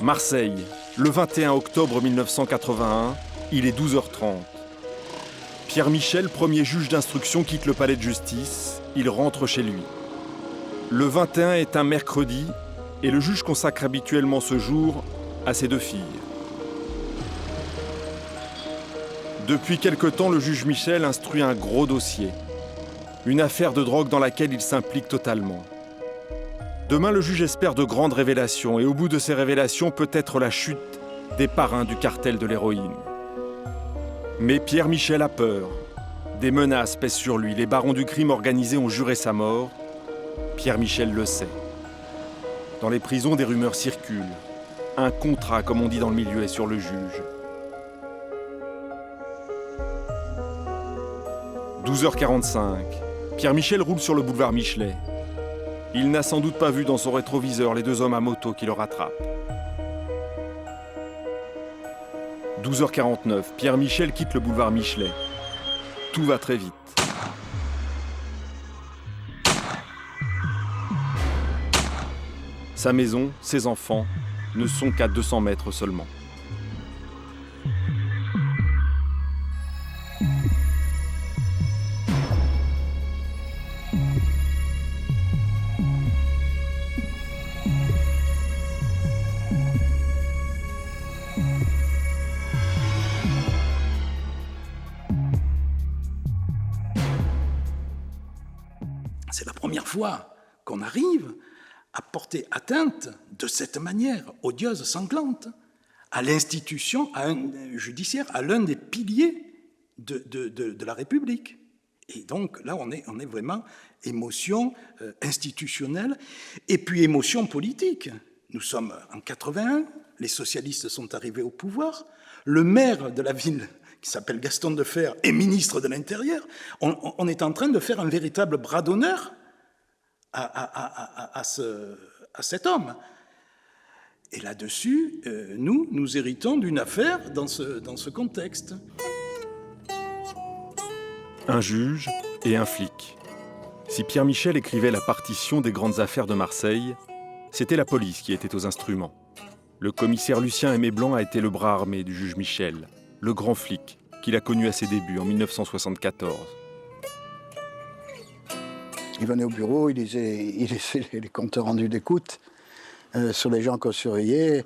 Marseille, le 21 octobre 1981, il est 12h30. Pierre Michel, premier juge d'instruction, quitte le palais de justice. Il rentre chez lui. Le 21 est un mercredi et le juge consacre habituellement ce jour à ses deux filles. Depuis quelque temps, le juge Michel instruit un gros dossier. Une affaire de drogue dans laquelle il s'implique totalement. Demain, le juge espère de grandes révélations et au bout de ces révélations, peut-être la chute des parrains du cartel de l'héroïne. Mais Pierre Michel a peur. Des menaces pèsent sur lui. Les barons du crime organisé ont juré sa mort. Pierre Michel le sait. Dans les prisons, des rumeurs circulent. Un contrat, comme on dit dans le milieu, est sur le juge. 12h45. Pierre Michel roule sur le boulevard Michelet. Il n'a sans doute pas vu dans son rétroviseur les deux hommes à moto qui le rattrapent. 12h49. Pierre Michel quitte le boulevard Michelet. Tout va très vite. Sa maison, ses enfants, ne sont qu'à 200 mètres seulement. C'est la première fois qu'on arrive à porter atteinte de cette manière odieuse, sanglante, à l'institution, à un judiciaire, à l'un des piliers de la République. Et donc là, on est vraiment émotion institutionnelle et puis émotion politique. Nous sommes en 81, les socialistes sont arrivés au pouvoir, le maire de la ville, qui s'appelle Gaston Defferre, est ministre de l'Intérieur. On est en train de faire un véritable bras d'honneur à cet homme. Et là-dessus, nous héritons d'une affaire dans ce contexte. Un juge et un flic. Si Pierre Michel écrivait la partition des grandes affaires de Marseille, c'était la police qui était aux instruments. Le commissaire Lucien Aimé Blanc a été le bras armé du juge Michel, le grand flic qu'il a connu à ses débuts en 1974. Il venait au bureau, il lisait les comptes rendus d'écoute sur les gens qu'on surveillait,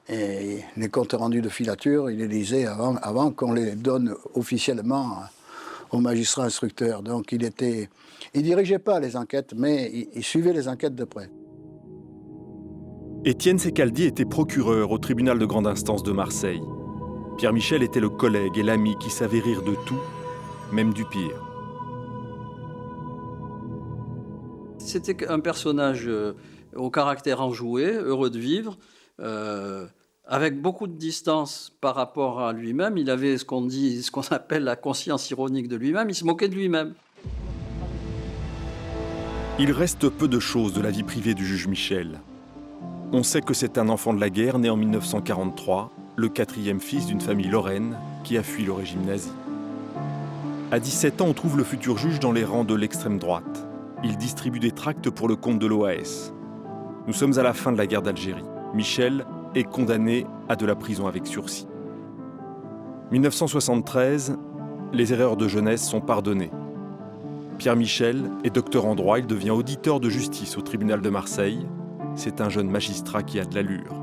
et les comptes rendus de filature, il les lisait avant qu'on les donne officiellement au magistrat instructeur. Donc il dirigeait pas les enquêtes, mais il suivait les enquêtes de près. Étienne Secaldi était procureur au tribunal de grande instance de Marseille. Pierre Michel était le collègue et l'ami qui savait rire de tout, même du pire. C'était un personnage au caractère enjoué, heureux de vivre, avec beaucoup de distance par rapport à lui-même. Il avait ce qu'on appelle la conscience ironique de lui-même, il se moquait de lui-même. Il reste peu de choses de la vie privée du juge Michel. On sait que c'est un enfant de la guerre né en 1943, le quatrième fils d'une famille lorraine qui a fui le régime nazi. À 17 ans, on trouve le futur juge dans les rangs de l'extrême droite. Il distribue des tracts pour le compte de l'OAS. Nous sommes à la fin de la guerre d'Algérie. Michel est condamné à de la prison avec sursis. 1973, les erreurs de jeunesse sont pardonnées. Pierre Michel est docteur en droit, il devient auditeur de justice au tribunal de Marseille. C'est un jeune magistrat qui a de l'allure.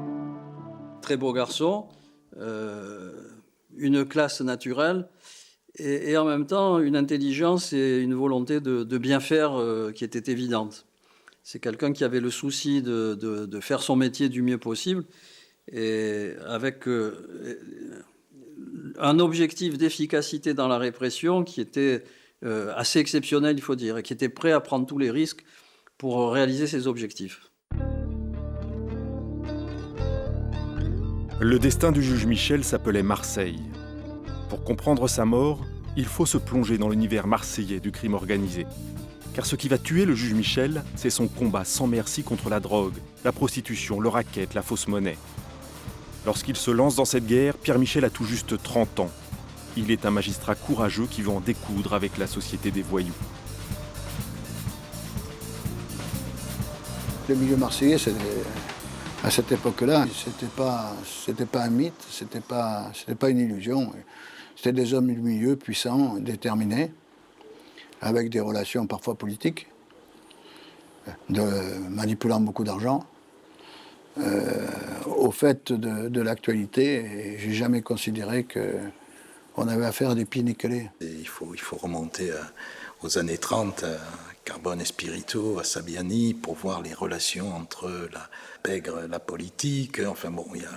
Très beau garçon, une classe naturelle et en même temps une intelligence et une volonté de bien faire qui était évidente. C'est quelqu'un qui avait le souci de faire son métier du mieux possible et avec un objectif d'efficacité dans la répression qui était assez exceptionnel, il faut dire, et qui était prêt à prendre tous les risques pour réaliser ses objectifs. Le destin du juge Michel s'appelait Marseille. Pour comprendre sa mort, il faut se plonger dans l'univers marseillais du crime organisé. Car ce qui va tuer le juge Michel, c'est son combat sans merci contre la drogue, la prostitution, le racket, la fausse monnaie. Lorsqu'il se lance dans cette guerre, Pierre Michel a tout juste 30 ans. Il est un magistrat courageux qui veut en découdre avec la société des voyous. Le milieu marseillais, À cette époque-là, c'était pas un mythe, c'était pas une illusion. C'était des hommes du milieu puissants, déterminés, avec des relations parfois politiques, manipulant beaucoup d'argent. Au fait de l'actualité, j'ai jamais considéré qu'on avait affaire à des pieds nickelés. Il faut remonter aux années 30, à Carbone et Spirito, à Saviani, pour voir les relations entre la pègre, la politique. Enfin bon, il y a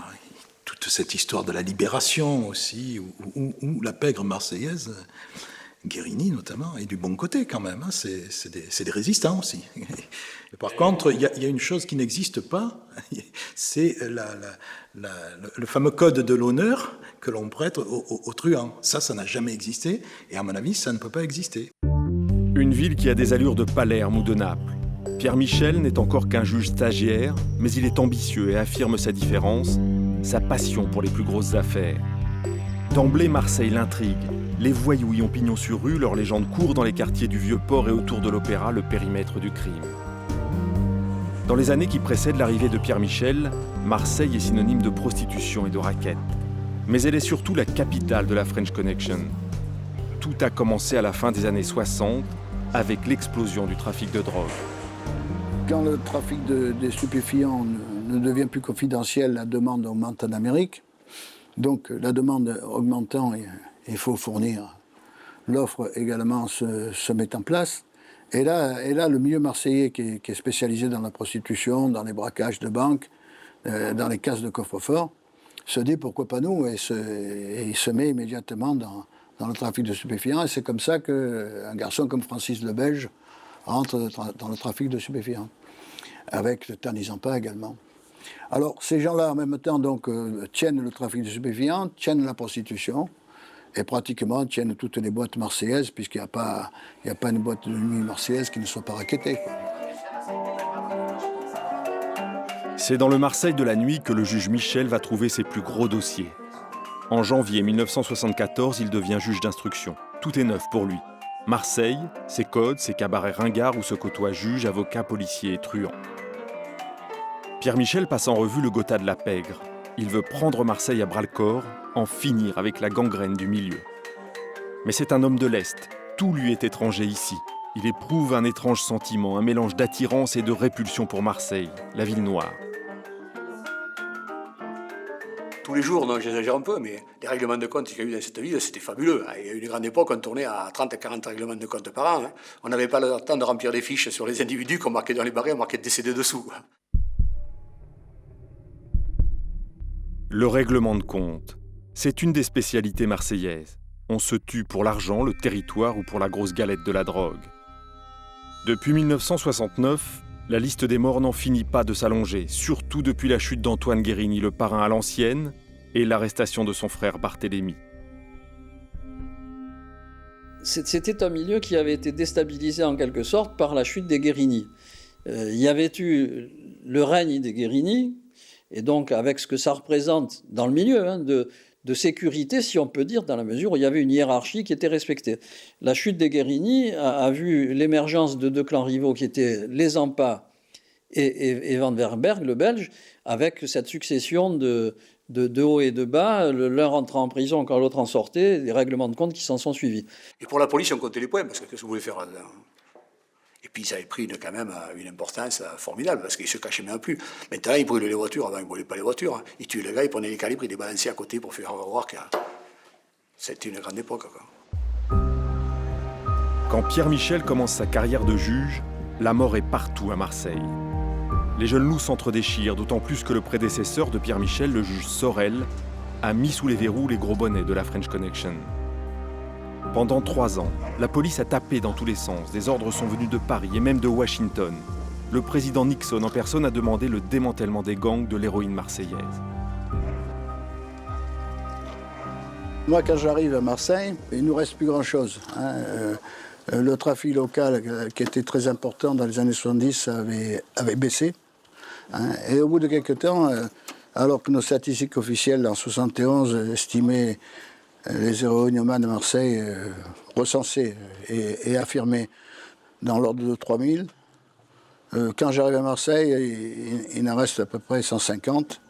toute cette histoire de la libération aussi, où la pègre marseillaise, Guérini notamment, est du bon côté quand même. Hein. C'est des résistants aussi. Par contre, il y a une chose qui n'existe pas, c'est le fameux code de l'honneur que l'on prête aux truands. Ça n'a jamais existé, et à mon avis, ça ne peut pas exister. Une ville qui a des allures de Palerme ou de Naples. Pierre Michel n'est encore qu'un juge stagiaire, mais il est ambitieux et affirme sa différence, sa passion pour les plus grosses affaires. D'emblée, Marseille l'intrigue. Les voyous y ont pignon sur rue, leur légende court dans les quartiers du Vieux-Port et autour de l'Opéra, le périmètre du crime. Dans les années qui précèdent l'arrivée de Pierre Michel, Marseille est synonyme de prostitution et de raquettes. Mais elle est surtout la capitale de la French Connection. Tout a commencé à la fin des années 60, avec l'explosion du trafic de drogue. Quand le trafic des stupéfiants ne devient plus confidentiel, la demande augmente en Amérique. Donc la demande augmentant, il faut fournir. L'offre également se met en place. Et là, le milieu marseillais qui est spécialisé dans la prostitution, dans les braquages de banques, dans les casses de coffre-fort, se dit pourquoi pas nous, et il se met immédiatement dans le trafic de stupéfiants. Et c'est comme ça qu'un garçon comme Francis le Belge rentre dans le trafic de stupéfiants, avec le Tanizampa également. Alors ces gens-là, en même temps, donc, tiennent le trafic de stupéfiants, tiennent la prostitution, et pratiquement tiennent toutes les boîtes marseillaises, puisqu'il n'y a pas une boîte de nuit marseillaise qui ne soit pas raquettée. C'est dans le Marseille de la nuit que le juge Michel va trouver ses plus gros dossiers. En janvier 1974, il devient juge d'instruction. Tout est neuf pour lui. Marseille, ses codes, ses cabarets ringards où se côtoient juges, avocats, policiers et truands. Pierre Michel passe en revue le Gotha de la pègre. Il veut prendre Marseille à bras-le-corps, en finir avec la gangrène du milieu. Mais c'est un homme de l'Est. Tout lui est étranger ici. Il éprouve un étrange sentiment, un mélange d'attirance et de répulsion pour Marseille, la ville noire. Tous les jours, non, j'exagère un peu, mais les règlements de compte qu'il y a eu dans cette ville, c'était fabuleux. Il y a eu une grande époque, on tournait à 30 à 40 règlements de compte par an. On n'avait pas le temps de remplir des fiches sur les individus qu'on marquait dans les barrets, on marquait décédés dessous. Le règlement de compte, c'est une des spécialités marseillaises. On se tue pour l'argent, le territoire ou pour la grosse galette de la drogue. Depuis 1969, la liste des morts n'en finit pas de s'allonger, surtout depuis la chute d'Antoine Guérini, le parrain à l'ancienne, et l'arrestation de son frère Barthélemy. C'était un milieu qui avait été déstabilisé en quelque sorte par la chute des Guérini. Il y avait eu le règne des Guérini, et donc avec ce que ça représente dans le milieu, de sécurité, si on peut dire, dans la mesure où il y avait une hiérarchie qui était respectée. La chute des Guérini a vu l'émergence de deux clans rivaux qui étaient les Zampa et Van Verberg, le Belge, avec cette succession de haut et de bas, l'un rentrant en prison quand l'autre en sortait, des règlements de compte qui s'en sont suivis. Et pour la police, on comptait les points, parce que qu'est-ce que vous voulez faire là-dedans ? Et puis ça avait pris quand même une importance formidable, parce qu'ils ne se cachaient même plus. Maintenant, ils brûlaient les voitures, avant ils ne brûlaient pas les voitures. Ils tuaient le gars, ils prenaient les calibres, ils les balançaient à côté pour faire voir que c'était une grande époque, quoi. Quand Pierre Michel commence sa carrière de juge, la mort est partout à Marseille. Les jeunes loups s'entre-déchirent, d'autant plus que le prédécesseur de Pierre Michel, le juge Sorel, a mis sous les verrous les gros bonnets de la French Connection. Pendant 3 ans, la police a tapé dans tous les sens. Des ordres sont venus de Paris et même de Washington. Le président Nixon en personne a demandé le démantèlement des gangs de l'héroïne marseillaise. Moi, quand j'arrive à Marseille, il ne nous reste plus grand-chose. Le trafic local, qui était très important dans les années 70, avait baissé. Et au bout de quelques temps, alors que nos statistiques officielles en 71 estimaient les héroïnomans de Marseille recensés et affirmés dans l'ordre de 3000, Quand j'arrive à Marseille, il en reste à peu près 150.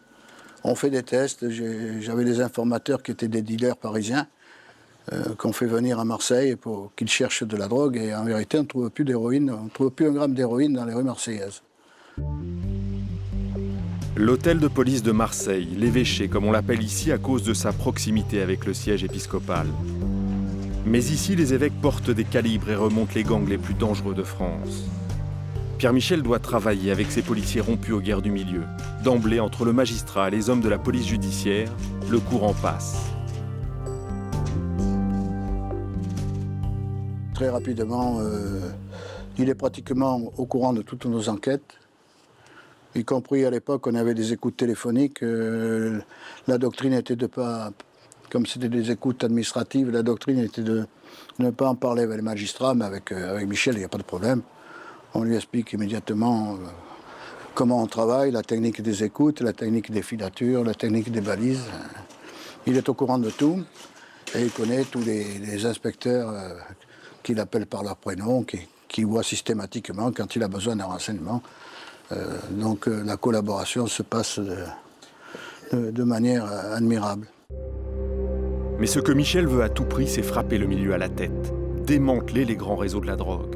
On fait des tests. J'avais des informateurs qui étaient des dealers parisiens qu'on fait venir à Marseille pour qu'ils cherchent de la drogue. Et en vérité, on ne trouve plus d'héroïne, on ne trouve plus un gramme d'héroïne dans les rues marseillaises. L'hôtel de police de Marseille, l'évêché comme on l'appelle ici à cause de sa proximité avec le siège épiscopal. Mais ici, les évêques portent des calibres et remontent les gangs les plus dangereux de France. Pierre Michel doit travailler avec ces policiers rompus aux guerres du milieu. D'emblée, entre le magistrat et les hommes de la police judiciaire, le courant passe. Très rapidement, il est pratiquement au courant de toutes nos enquêtes, y compris à l'époque, on avait des écoutes téléphoniques. La doctrine était de pas, comme c'était des écoutes administratives, la doctrine était de ne pas en parler avec les magistrats, mais avec Michel, il n'y a pas de problème. On lui explique immédiatement comment on travaille, la technique des écoutes, la technique des filatures, la technique des balises. Il est au courant de tout et il connaît tous les inspecteurs qu'il appelle par leur prénom, qui voit systématiquement quand il a besoin d'un renseignement. Donc la collaboration se passe de manière admirable. Mais ce que Michel veut à tout prix, c'est frapper le milieu à la tête, démanteler les grands réseaux de la drogue.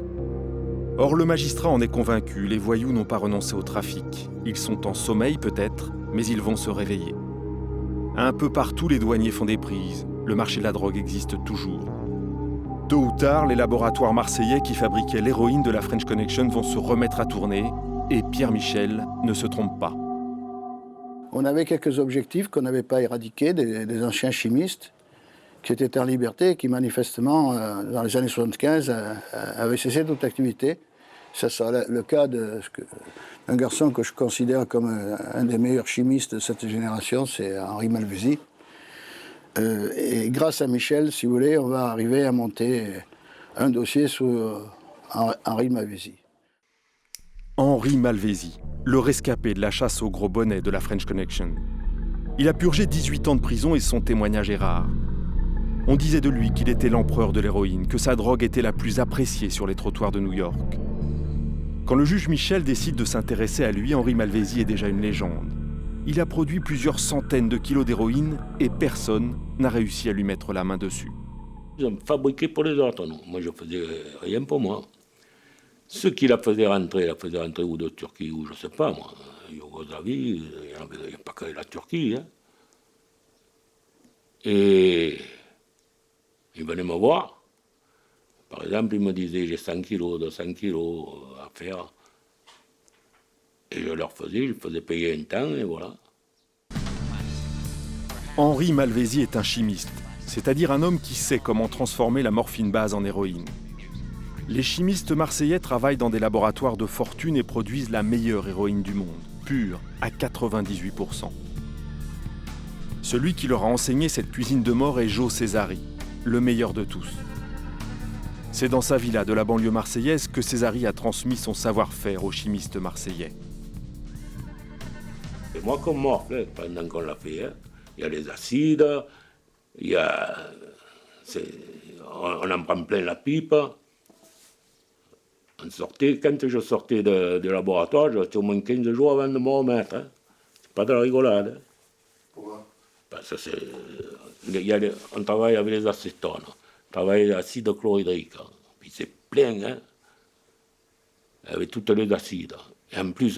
Or, le magistrat en est convaincu, les voyous n'ont pas renoncé au trafic. Ils sont en sommeil peut-être, mais ils vont se réveiller. Un peu partout, les douaniers font des prises. Le marché de la drogue existe toujours. Tôt ou tard, les laboratoires marseillais qui fabriquaient l'héroïne de la French Connection vont se remettre à tourner, et Pierre Michel ne se trompe pas. On avait quelques objectifs qu'on n'avait pas éradiqués, des anciens chimistes qui étaient en liberté et qui manifestement, dans les années 75, avaient cessé toute activité. Ça sera le cas d'un garçon que je considère comme un des meilleurs chimistes de cette génération, c'est Henri Malvézy. Et grâce à Michel, si vous voulez, on va arriver à monter un dossier sur Henri Malvézy. Henri Malvézy, le rescapé de la chasse au gros bonnet de la French Connection. Il a purgé 18 ans de prison et son témoignage est rare. On disait de lui qu'il était l'empereur de l'héroïne, que sa drogue était la plus appréciée sur les trottoirs de New York. Quand le juge Michel décide de s'intéresser à lui, Henri Malvézy est déjà une légende. Il a produit plusieurs centaines de kilos d'héroïne et personne n'a réussi à lui mettre la main dessus. Ils ont fabriqué pour les autres, non. Moi, je faisais rien pour moi. Ceux qui la faisaient rentrer ou de Turquie, ou je sais pas, moi, Yougoslavie, il n'y a pas que la Turquie. Hein. Et ils venaient me voir. Par exemple, ils me disaient, j'ai 100 kilos, 200 kilos à faire. Et je leur faisais payer un temps, et voilà. Henri Malvézy est un chimiste, c'est-à-dire un homme qui sait comment transformer la morphine base en héroïne. Les chimistes marseillais travaillent dans des laboratoires de fortune et produisent la meilleure héroïne du monde, pure, à 98%. Celui qui leur a enseigné cette cuisine de mort est Joe Césari, le meilleur de tous. C'est dans sa villa de la banlieue marseillaise que Césari a transmis son savoir-faire aux chimistes marseillais. Et moi, comme morphine, pendant qu'on l'a fait, hein, il y a les acides, on en prend plein la pipe. Quand je sortais du laboratoire, je restais au moins 15 jours avant de me remettre. Hein. C'est pas de la rigolade. Hein. Pourquoi? Parce que on travaille avec les acétones, on travaille avec l'acide chlorhydrique. Hein. Puis c'est plein, hein, avec tous les acides. Et en plus,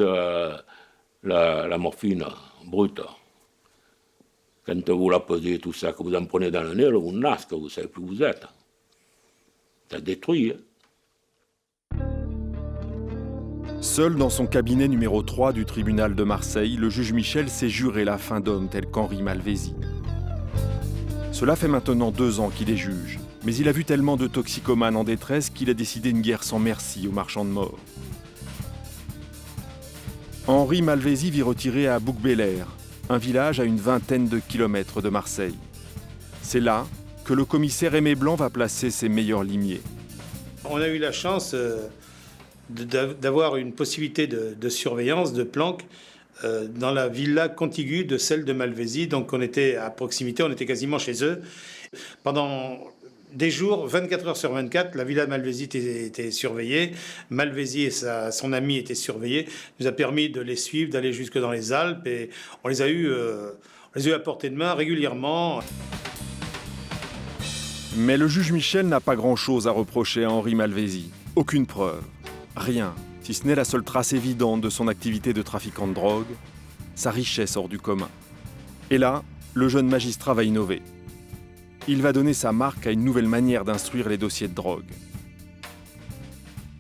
la morphine brute, quand vous la pesez, tout ça, que vous en prenez dans le nez, vous nasque, vous ne savez plus où vous êtes. Ça détruit. Hein. Seul dans son cabinet numéro 3 du tribunal de Marseille, le juge Michel s'est juré la fin d'homme tel qu'Henri Malvézy. Cela fait maintenant 2 ans qu'il est juge, mais il a vu tellement de toxicomanes en détresse qu'il a décidé une guerre sans merci aux marchands de mort. Henri Malvézy vit retiré à Bouc-Bélair, un village à une vingtaine de kilomètres de Marseille. C'est là que le commissaire Aimé Blanc va placer ses meilleurs limiers. On a eu la chance d'avoir une possibilité de surveillance, de planque, dans la villa contiguë de celle de Malvézy. Donc on était à proximité, on était quasiment chez eux. Pendant des jours, 24 heures sur 24, la villa de Malvézy était surveillée. Malvézy et son ami étaient surveillés. Ça nous a permis de les suivre, d'aller jusque dans les Alpes. Et on les a eu à portée de main régulièrement. Mais le juge Michel n'a pas grand-chose à reprocher à Henri Malvézy. Aucune preuve. Rien, si ce n'est la seule trace évidente de son activité de trafiquant de drogue, sa richesse hors du commun. Et là, le jeune magistrat va innover. Il va donner sa marque à une nouvelle manière d'instruire les dossiers de drogue.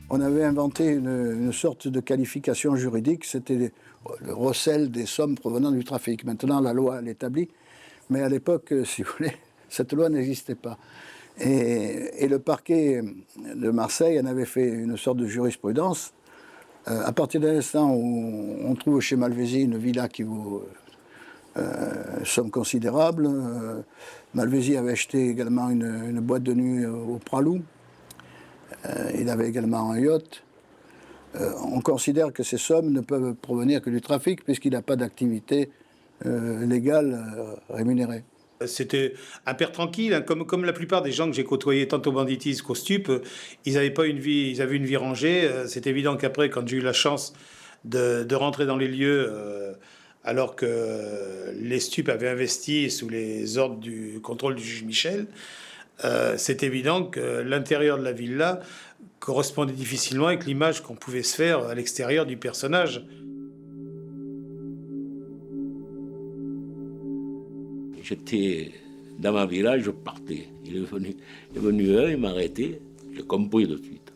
On avait inventé une sorte de qualification juridique, c'était le recel des sommes provenant du trafic. Maintenant, la loi l'établit, mais à l'époque, si vous voulez, cette loi n'existait pas. Et le parquet de Marseille en avait fait une sorte de jurisprudence. À partir de l'instant où on trouve chez Malvézy une villa qui vaut somme considérable, Malvézy avait acheté également une boîte de nuit au Pralou. Il avait également un yacht. On considère que ces sommes ne peuvent provenir que du trafic puisqu'il n'a pas d'activité légale rémunérée. C'était un père tranquille, hein, comme la plupart des gens que j'ai côtoyés, tant au banditisme qu'au stup, ils avaient une vie rangée. C'est évident qu'après, quand j'ai eu la chance de rentrer dans les lieux, alors que les stupes avaient investi sous les ordres du contrôle du juge Michel, c'est évident que l'intérieur de la villa correspondait difficilement avec l'image qu'on pouvait se faire à l'extérieur du personnage. J'étais dans ma villa, je partais. Il est venu un, il m'a arrêté, j'ai compris de suite.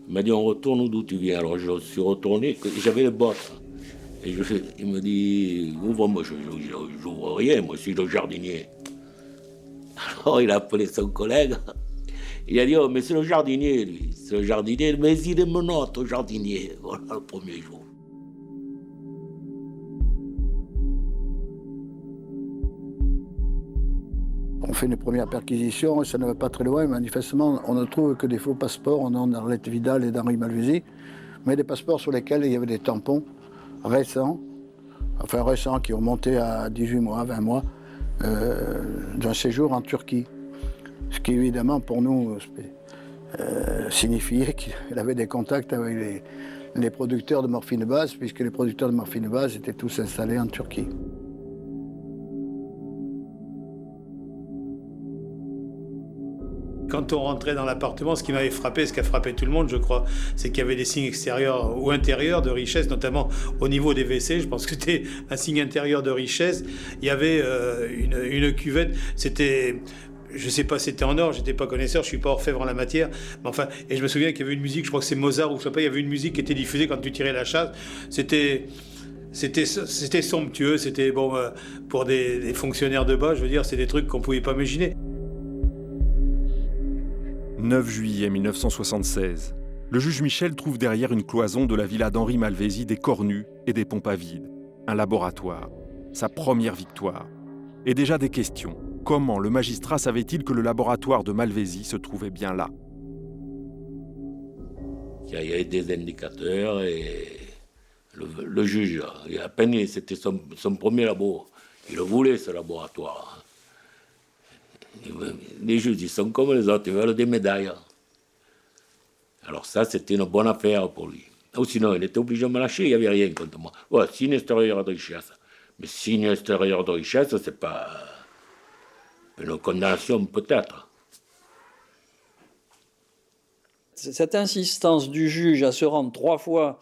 Il m'a dit, on retourne d'où tu viens. Alors je suis retourné, j'avais les bottes. Et il me dit, ouvre-moi, je n'ouvre rien, moi je suis le jardinier. Alors il a appelé son collègue, il a dit, oh mais c'est le jardinier lui, c'est le jardinier, mais il est menotte au jardinier. Voilà le premier jour. On fait une première perquisition, et ça ne va pas très loin. Manifestement, on ne trouve que des faux passeports au nom d'Arlette Vidal et d'Henri Malvézy, mais des passeports sur lesquels il y avait des tampons récents, qui ont monté à 18 mois, 20 mois, d'un séjour en Turquie. Ce qui, évidemment, pour nous, signifiait qu'il avait des contacts avec les producteurs de morphine base, puisque les producteurs de morphine base étaient tous installés en Turquie. Quand on rentrait dans l'appartement, ce qui m'avait frappé, ce qui a frappé tout le monde, je crois, c'est qu'il y avait des signes extérieurs ou intérieurs de richesse, notamment au niveau des WC. Je pense que c'était un signe intérieur de richesse. Il y avait une cuvette, c'était... Je ne sais pas si c'était en or, je n'étais pas connaisseur, je ne suis pas orfèvre en la matière. Mais enfin, et je me souviens qu'il y avait une musique, je crois que c'est Mozart ou je sais pas, il y avait une musique qui était diffusée quand tu tirais la chasse. C'était somptueux, c'était bon pour des fonctionnaires de bas, je veux dire, c'est des trucs qu'on ne pouvait pas imaginer. 9 juillet 1976. Le juge Michel trouve derrière une cloison de la villa d'Henri Malvézy des corps nus et des pompes à vide. Un laboratoire. Sa première victoire. Et déjà des questions. Comment le magistrat savait-il que le laboratoire de Malvézy se trouvait bien là? Il y avait des indicateurs et le juge, à peine c'était son premier labo. Il le voulait, ce laboratoire. Les juges, ils sont comme les autres, ils veulent des médailles. Alors ça, c'était une bonne affaire pour lui. Ou sinon, il était obligé de me lâcher, il n'y avait rien contre moi. Ouais, signe extérieur de richesse. Mais signe extérieur de richesse, c'est pas une condamnation peut-être. Cette insistance du juge à se rendre 3 fois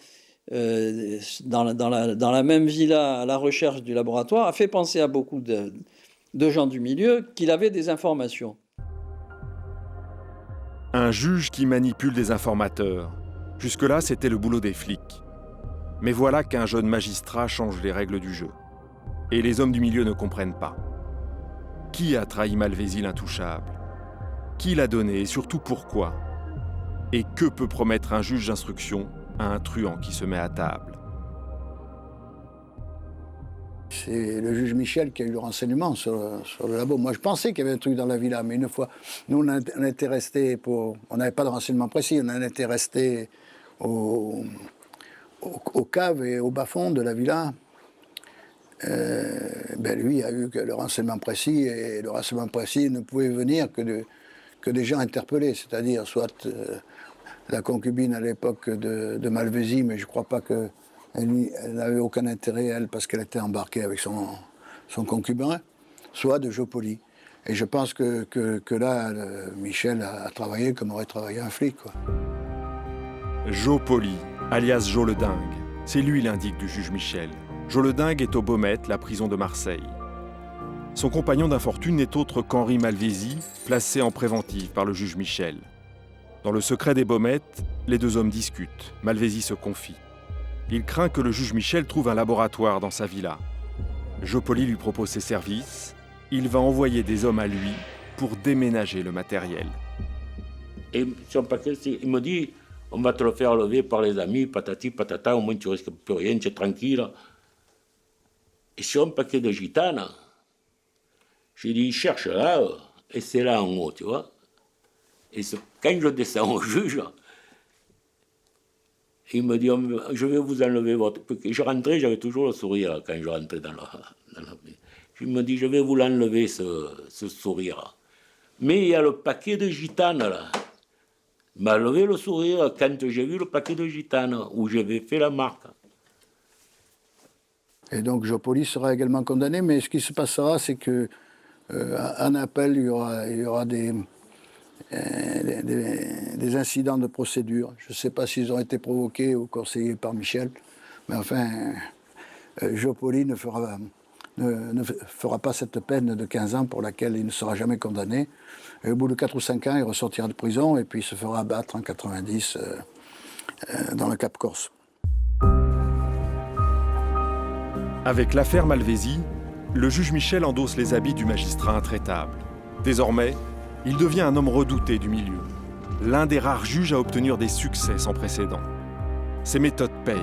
dans la même villa à la recherche du laboratoire a fait penser à beaucoup de gens du milieu qu'il avait des informations. Un juge qui manipule des informateurs. Jusque-là, c'était le boulot des flics. Mais voilà qu'un jeune magistrat change les règles du jeu. Et les hommes du milieu ne comprennent pas. Qui a trahi Malvézy l'intouchable? Qui l'a donné et surtout pourquoi? Et que peut promettre un juge d'instruction à un truand qui se met à table? C'est le juge Michel qui a eu le renseignement sur le labo. Moi, je pensais qu'il y avait un truc dans la villa, mais une fois, nous, on était restés on n'avait pas de renseignement précis, on en était restés aux caves et au bas-fond de la villa. Lui a eu que le renseignement précis, et le renseignement précis ne pouvait venir que que des gens interpellés, c'est-à-dire soit la concubine à l'époque de Malvézy, mais je ne crois pas qu'elle n'avait aucun intérêt, elle, parce qu'elle était embarquée avec son concubin, soit de Jopoli. Et je pense que là, Michel a travaillé comme aurait travaillé un flic, quoi. Jopoli, alias Jo le Dingue. C'est lui l'indique du juge Michel. Jo le Dingue est aux Baumettes, la prison de Marseille. Son compagnon d'infortune n'est autre qu'Henri Malvézy, placé en préventive par le juge Michel. Dans le secret des Baumettes, les deux hommes discutent. Malvézy se confie. Il craint que le juge Michel trouve un laboratoire dans sa villa. Jopoli lui propose ses services. Il va envoyer des hommes à lui pour déménager le matériel. Et son paquet, il me dit, on va te le faire lever par les amis, patati, patata, au moins tu risques plus rien, tu es tranquille. Et sur un paquet de gitanes, j'ai dit, cherche là, et c'est là en haut, tu vois. Et quand je descends au juge, il me dit, je vais vous enlever votre... Je rentrais, j'avais toujours le sourire quand je rentrais dans la... Il me dit, je vais vous l'enlever, ce sourire. Mais il y a le paquet de gitanes, là. Il m'a levé le sourire quand j'ai vu le paquet de gitanes, où j'avais fait la marque. Et donc Jopoli sera également condamné, mais ce qui se passera, c'est que en appel, il y aura des incidents de procédure. Je ne sais pas s'ils ont été provoqués ou conseillés par Michel, mais enfin, Jopoli ne fera pas cette peine de 15 ans pour laquelle il ne sera jamais condamné. Et au bout de 4 ou 5 ans, il ressortira de prison et puis il se fera abattre en 90 dans le Cap Corse. Avec l'affaire Malvézy, le juge Michel endosse les habits du magistrat intraitable. Désormais, il devient un homme redouté du milieu, l'un des rares juges à obtenir des succès sans précédent. Ses méthodes payent,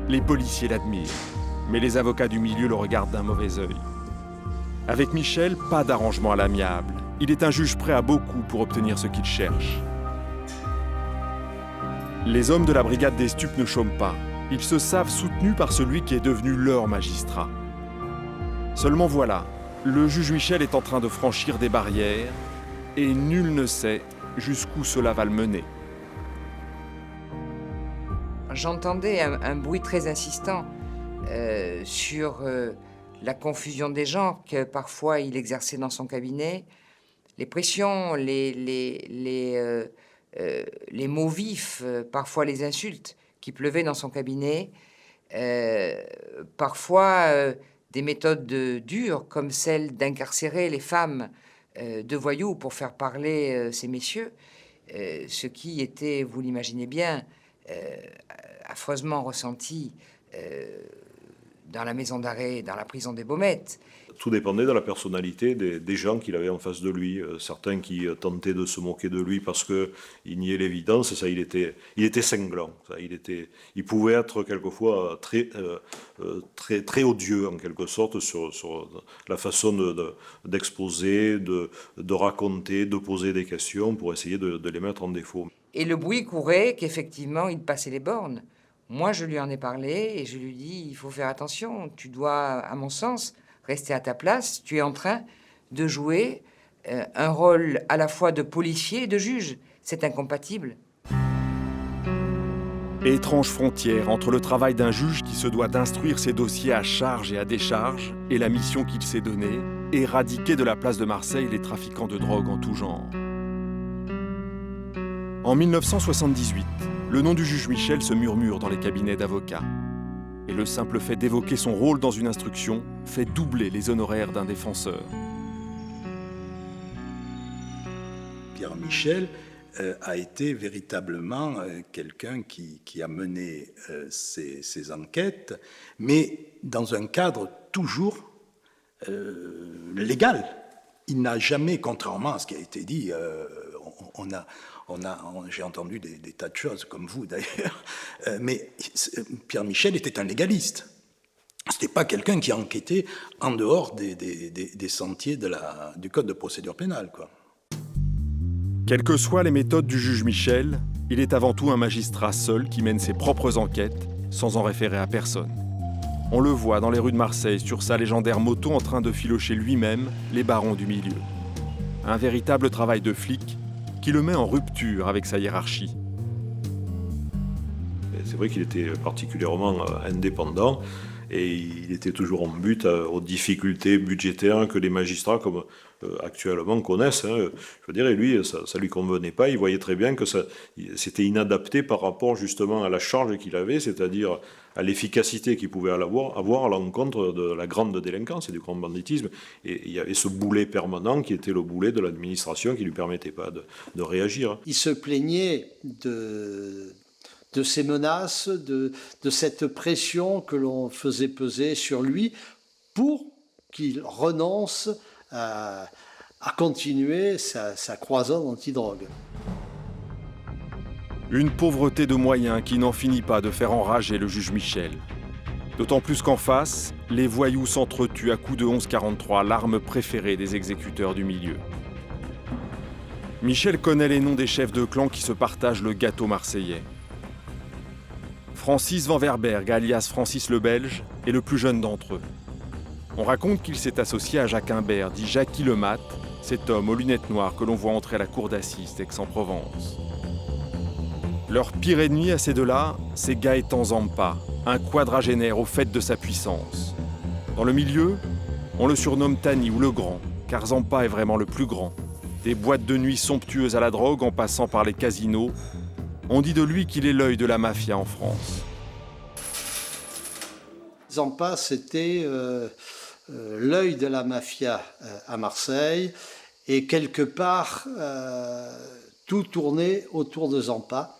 les policiers l'admirent, mais les avocats du milieu le regardent d'un mauvais œil. Avec Michel, pas d'arrangement à l'amiable. Il est un juge prêt à beaucoup pour obtenir ce qu'il cherche. Les hommes de la brigade des stupes ne chôment pas. Ils se savent soutenus par celui qui est devenu leur magistrat. Seulement voilà, le juge Michel est en train de franchir des barrières et nul ne sait jusqu'où cela va le mener. J'entendais un bruit très insistant sur la confusion des genres que parfois il exerçait dans son cabinet, les pressions, les mots vifs, parfois les insultes qui pleuvaient dans son cabinet, parfois des méthodes dures comme celle d'incarcérer les femmes de voyous pour faire parler ces messieurs, ce qui était, vous l'imaginez bien, affreusement ressenti dans la maison d'arrêt, dans la prison des Baumettes. Tout dépendait de la personnalité des gens qu'il avait en face de lui. Certains qui tentaient de se moquer de lui parce qu'il niait l'évidence, ça, il était cinglant. Ça, il pouvait être quelquefois très odieux, en quelque sorte, sur la façon d'exposer, de raconter, de poser des questions pour essayer de les mettre en défaut. Et le bruit courait qu'effectivement, il passait les bornes. Moi, je lui en ai parlé et je lui ai dit, il faut faire attention, tu dois, à mon sens, rester à ta place. Tu es en train de jouer un rôle à la fois de policier et de juge. C'est incompatible. Étrange frontière entre le travail d'un juge qui se doit d'instruire ses dossiers à charge et à décharge et la mission qu'il s'est donnée, éradiquer de la place de Marseille les trafiquants de drogue en tout genre. En 1978, le nom du juge Michel se murmure dans les cabinets d'avocats. Et le simple fait d'évoquer son rôle dans une instruction fait doubler les honoraires d'un défenseur. Pierre Michel a été véritablement quelqu'un qui a mené ses enquêtes, mais dans un cadre toujours légal. Il n'a jamais, contrairement à ce qui a été dit, j'ai entendu des tas de choses, comme vous d'ailleurs, mais Pierre Michel était un légaliste. Ce n'était pas quelqu'un qui enquêtait en dehors des sentiers du Code de procédure pénale, quoi. Quelles que soient les méthodes du juge Michel, il est avant tout un magistrat seul qui mène ses propres enquêtes sans en référer à personne. On le voit dans les rues de Marseille sur sa légendaire moto en train de filocher lui-même les barons du milieu. Un véritable travail de flic qui le met en rupture avec sa hiérarchie. C'est vrai qu'il était particulièrement indépendant et il était toujours en but aux difficultés budgétaires que les magistrats comme actuellement connaissent. Je veux dire, et lui, ça lui convenait pas. Il voyait très bien que c'était inadapté par rapport justement à la charge qu'il avait, c'est-à-dire à l'efficacité qu'il pouvait avoir à l'encontre de la grande délinquance et du grand banditisme. Et il y avait ce boulet permanent qui était le boulet de l'administration qui ne lui permettait pas de réagir. Il se plaignait de ces menaces, de cette pression que l'on faisait peser sur lui pour qu'il renonce à continuer sa croisade anti-drogue. Une pauvreté de moyens qui n'en finit pas de faire enrager le juge Michel. D'autant plus qu'en face, les voyous s'entretuent à coups de 11-43, l'arme préférée des exécuteurs du milieu. Michel connaît les noms des chefs de clan qui se partagent le gâteau marseillais. Francis Van Verberg, alias Francis le Belge, est le plus jeune d'entre eux. On raconte qu'il s'est associé à Jacques Imbert, dit Jackie le Mat, cet homme aux lunettes noires que l'on voit entrer à la cour d'assises d'Aix-en-Provence. Leur pire ennemi à ces deux-là, c'est Gaëtan Zampa, un quadragénaire au fait de sa puissance. Dans le milieu, on le surnomme Tani ou le Grand, car Zampa est vraiment le plus grand. Des boîtes de nuit somptueuses à la drogue en passant par les casinos, on dit de lui qu'il est l'œil de la mafia en France. Zampa, c'était l'œil de la mafia à Marseille, et quelque part, tout tournait autour de Zampa,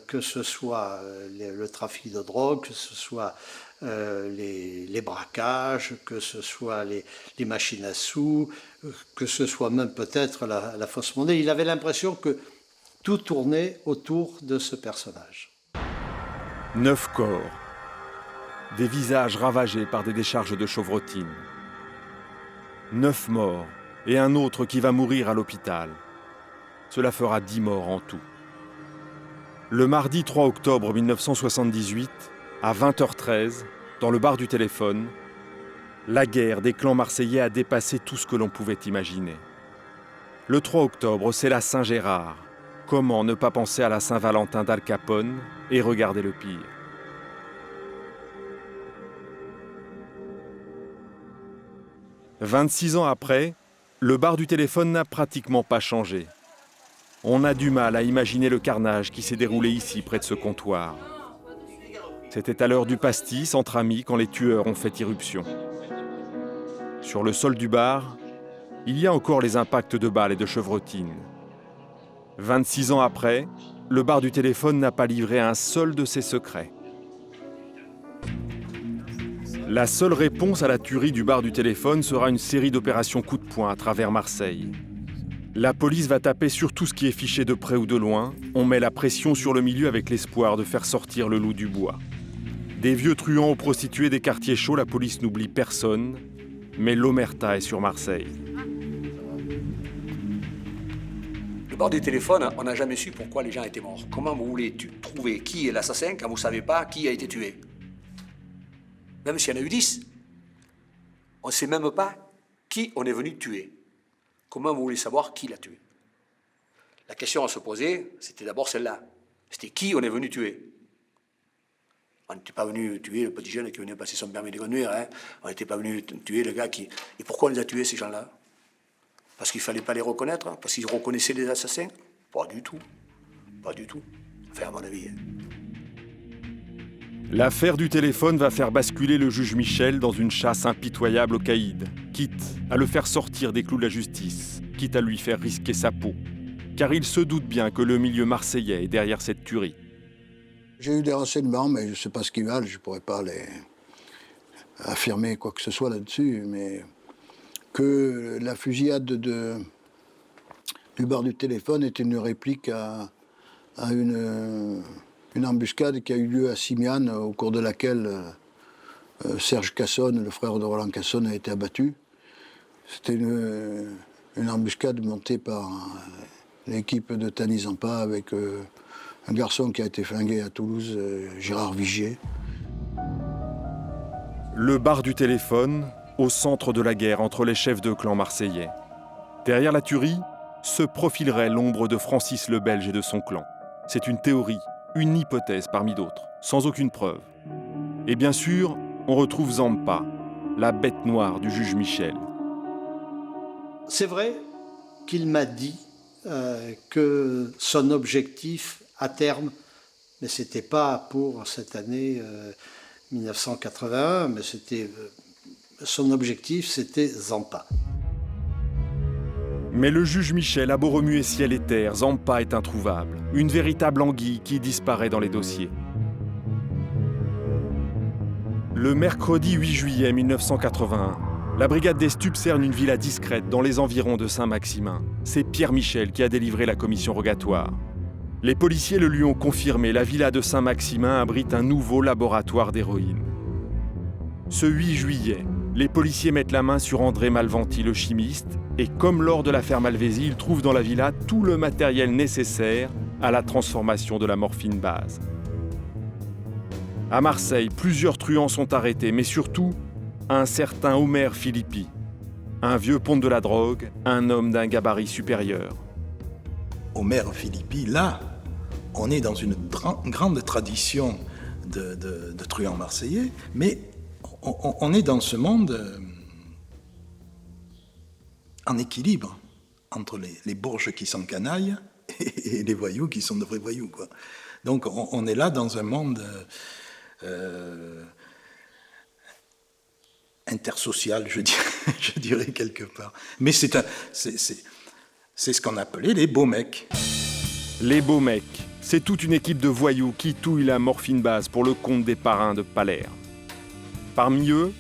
que ce soit le trafic de drogue, que ce soit les braquages, que ce soit les machines à sous, que ce soit même peut-être la fausse monnaie. Il avait l'impression que tout tournait autour de ce personnage. 9 corps, des visages ravagés par des décharges de chevrotine. 9 morts et un autre qui va mourir à l'hôpital. Cela fera 10 morts en tout. Le mardi 3 octobre 1978, à 20h13, dans le bar du Téléphone, la guerre des clans marseillais a dépassé tout ce que l'on pouvait imaginer. Le 3 octobre, c'est la Saint-Gérard. Comment ne pas penser à la Saint-Valentin d'Al Capone et regarder le pire? « 26 ans après, le bar du Téléphone n'a pratiquement pas changé. On a du mal à imaginer le carnage qui s'est déroulé ici, près de ce comptoir. C'était à l'heure du pastis, entre amis, quand les tueurs ont fait irruption. Sur le sol du bar, il y a encore les impacts de balles et de chevrotines. 26 ans après, le bar du Téléphone n'a pas livré un seul de ses secrets. La seule réponse à la tuerie du bar du Téléphone sera une série d'opérations coup de poing à travers Marseille. La police va taper sur tout ce qui est fiché de près ou de loin. On met la pression sur le milieu avec l'espoir de faire sortir le loup du bois. Des vieux truands aux prostituées des quartiers chauds, la police n'oublie personne. Mais l'omerta est sur Marseille. Le bar du Téléphone, on n'a jamais su pourquoi les gens étaient morts. Comment vous voulez trouver qui est l'assassin quand vous ne savez pas qui a été tué? Même s'il y en a eu 10, on ne sait même pas qui on est venu tuer. Comment vous voulez savoir qui l'a tué? La question à se poser, c'était d'abord celle-là. C'était qui on est venu tuer? On n'était pas venu tuer le petit jeune qui venait passer son permis de conduire. Hein. On n'était pas venu tuer le gars qui... Et pourquoi on les a tués, ces gens-là? Parce qu'il ne fallait pas les reconnaître? Parce qu'ils reconnaissaient les assassins? Pas du tout. Pas du tout. Enfin, à mon avis. L'affaire du Téléphone va faire basculer le juge Michel dans une chasse impitoyable au caïd, quitte à le faire sortir des clous de la justice, quitte à lui faire risquer sa peau. Car il se doute bien que le milieu marseillais est derrière cette tuerie. J'ai eu des renseignements, mais je ne sais pas ce qu'ils valent, je ne pourrais pas affirmer quoi que ce soit là-dessus, mais que la fusillade du bar du Téléphone était une réplique à une embuscade qui a eu lieu à Simiane, au cours de laquelle Serge Cassonne, le frère de Roland Cassonne, a été abattu. C'était une embuscade montée par l'équipe de Tani Zampa avec un garçon qui a été flingué à Toulouse, Gérard Vigier. Le bar du Téléphone, au centre de la guerre entre les chefs de clan marseillais. Derrière la tuerie, se profilerait l'ombre de Francis le Belge et de son clan. C'est une théorie, une hypothèse parmi d'autres, sans aucune preuve. Et bien sûr, on retrouve Zampa, la bête noire du juge Michel. C'est vrai qu'il m'a dit que son objectif à terme, mais ce n'était pas pour cette année 1981, mais son objectif c'était Zampa. Mais le juge Michel a beau remuer ciel et terre, Zampa est introuvable. Une véritable anguille qui disparaît dans les dossiers. Le mercredi 8 juillet 1981, la brigade des stupes cerne une villa discrète dans les environs de Saint-Maximin. C'est Pierre Michel qui a délivré la commission rogatoire. Les policiers le lui ont confirmé, la villa de Saint-Maximin abrite un nouveau laboratoire d'héroïne. Ce 8 juillet, les policiers mettent la main sur André Malventi, le chimiste, et comme lors de l'affaire Malvézy, ils trouvent dans la villa tout le matériel nécessaire à la transformation de la morphine base. À Marseille, plusieurs truands sont arrêtés, mais surtout un certain Omer Philippi, un vieux ponte de la drogue, un homme d'un gabarit supérieur. Omer Philippi, là, on est dans une grande tradition de truands marseillais, mais on est dans ce monde en équilibre entre les bourges qui sont canailles et les voyous qui sont de vrais voyous, quoi. Donc on est là dans un monde intersocial, je dirais quelque part. Mais c'est ce qu'on appelait les beaux mecs. Les beaux mecs, c'est toute une équipe de voyous qui touillent la morphine base pour le compte des parrains de Palerme. Parmi eux,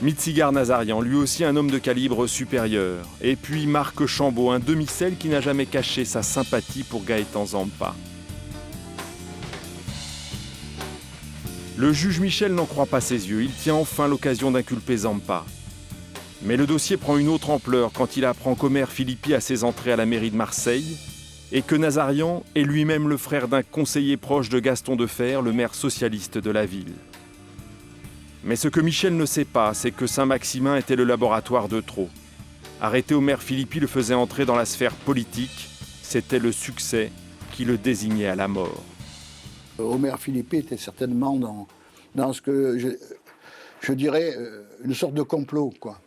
Mitzigar Nazarian, lui aussi un homme de calibre supérieur. Et puis Marc Chambaud, un demi-sel qui n'a jamais caché sa sympathie pour Gaëtan Zampa. Le juge Michel n'en croit pas ses yeux, il tient enfin l'occasion d'inculper Zampa. Mais le dossier prend une autre ampleur quand il apprend qu'Omer Philippi a ses entrées à la mairie de Marseille et que Nazarian est lui-même le frère d'un conseiller proche de Gaston Defferre, le maire socialiste de la ville. Mais ce que Michel ne sait pas, c'est que Saint-Maximin était le laboratoire de trop. Arrêter Omer Philippi le faisait entrer dans la sphère politique, c'était le succès qui le désignait à la mort. Omer Philippi était certainement dans ce que je dirais une sorte de complot, quoi.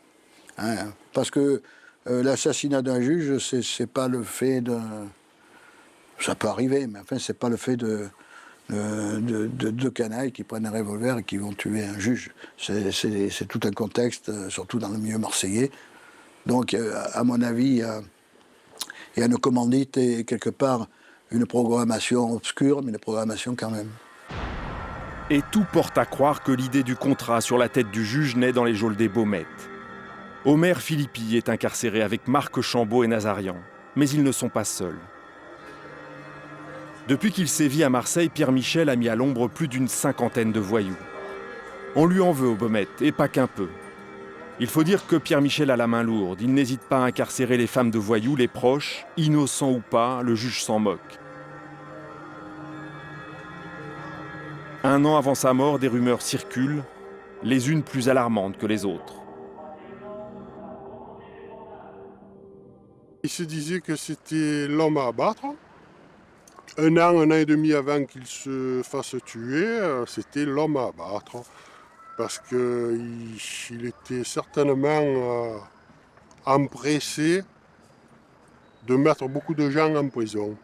Hein, parce que l'assassinat d'un juge, c'est pas le fait de... Ça peut arriver, mais enfin, c'est pas le fait de deux canailles qui prennent un revolver et qui vont tuer un juge. C'est tout un contexte, surtout dans le milieu marseillais. Donc, à mon avis, il y a une commandite et quelque part une programmation obscure, mais une programmation quand même. Et tout porte à croire que l'idée du contrat sur la tête du juge naît dans les geôles des Baumettes. Omer Philippi est incarcéré avec Marc Chambaud et Nazarian, mais ils ne sont pas seuls. Depuis qu'il sévit à Marseille, Pierre Michel a mis à l'ombre plus d'une cinquantaine de voyous. On lui en veut aux Baumettes, et pas qu'un peu. Il faut dire que Pierre Michel a la main lourde. Il n'hésite pas à incarcérer les femmes de voyous, les proches, innocents ou pas, le juge s'en moque. Un an avant sa mort, des rumeurs circulent, les unes plus alarmantes que les autres. Il se disait que c'était l'homme à abattre. Un an et demi avant qu'il se fasse tuer, c'était l'homme à abattre. Parce qu'il était certainement empressé de mettre beaucoup de gens en prison.